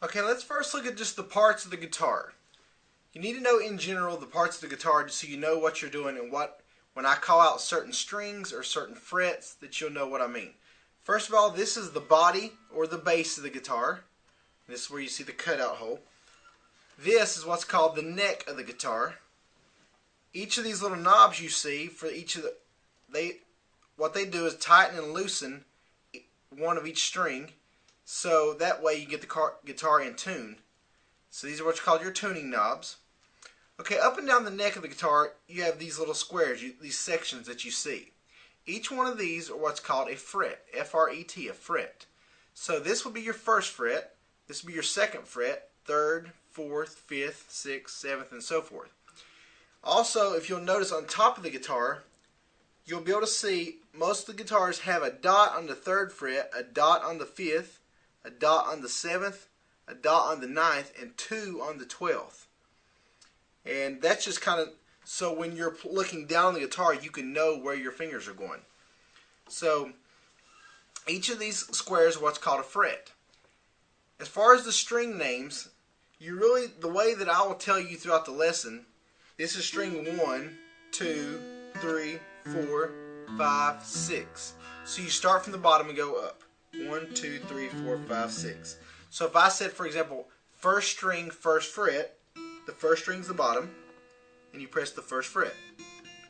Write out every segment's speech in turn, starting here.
Okay, let's first look at just the parts of the guitar. You need to know in general the parts of the guitar just so you know what you're doing and when I call out certain strings or certain frets that you'll know what I mean. First of all, this is the body or the base of the guitar. This is where you see the cutout hole. This is what's called the neck of the guitar. Each of these little knobs you see for each of what they do is tighten and loosen one of each string, so that way you get the guitar in tune. So these are what's called your tuning knobs. Okay, up and down the neck of the guitar you have these little squares, these sections that you see. Each one of these are what's called a fret, F-R-E-T, a fret. So this will be your first fret, this will be your second fret, third, fourth, fifth, sixth, seventh, and so forth. Also, if you'll notice on top of the guitar, you'll be able to see most of the guitars have a dot on the third fret, a dot on the fifth, a dot on the seventh, a dot on the ninth, and 2 on the 12th. And that's just kind of so when you're looking down the guitar, you can know where your fingers are going. So each of these squares is what's called a fret. As far as the string names, the way that I will tell you throughout the lesson, this is string 1, 2, 3, 4, 5, 6. So you start from the bottom and go up. 1, 2, 3, 4, 5, 6. So if I said, for example, first string, first fret, the first string's the bottom, and you press the first fret.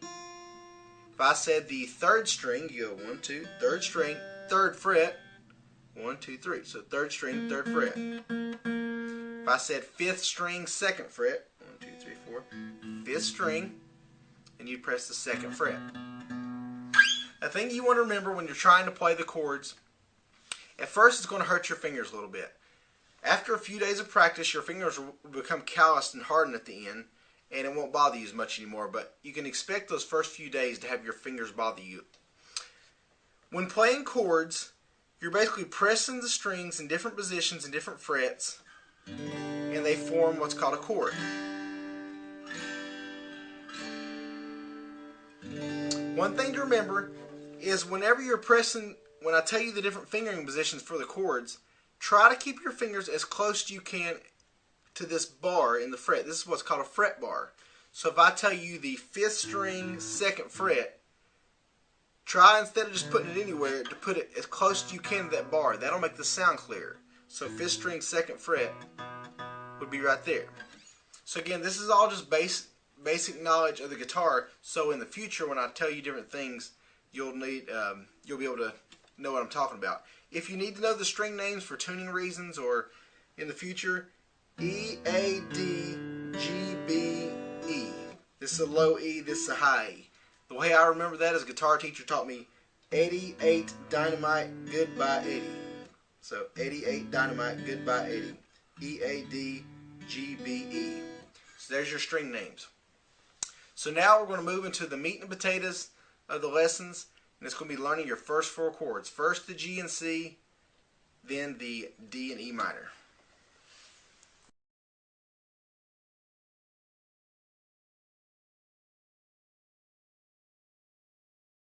If I said the third string, you go 1, 2, third string, third fret, 1, 2, 3. So third string, third fret. If I said fifth string, second fret, 1, 2, 3, 4, fifth string, and you press the second fret. A thing you want to remember when you're trying to play the chords, at first it's going to hurt your fingers a little bit. After a few days of practice, your fingers will become calloused and hardened at the end, and it won't bother you as much anymore, but you can expect those first few days to have your fingers bother you. When playing chords, you're basically pressing the strings in different positions and different frets, and they form what's called a chord. One thing to remember is whenever you're pressing, when I tell you the different fingering positions for the chords, try to keep your fingers as close as you can to this bar in the fret. This is what's called a fret bar. So if I tell you the fifth string, second fret, try instead of just putting it anywhere to put it as close as you can to that bar. That'll make the sound clear. So fifth string, second fret would be right there. So again, this is all just basic knowledge of the guitar. So in the future, when I tell you different things, you'll be able to know what I'm talking about. If you need to know the string names for tuning reasons or in the future, E, A, D, G, B, E. This is a low E, this is a high E. The way I remember that is a guitar teacher taught me 88 dynamite, goodbye 80. So 88 dynamite, goodbye 80. E, A, D, G, B, E. So there's your string names. So now we're going to move into the meat and potatoes of the lessons. And it's going to be learning your first 4 chords. First the G and C, then the D and E minor.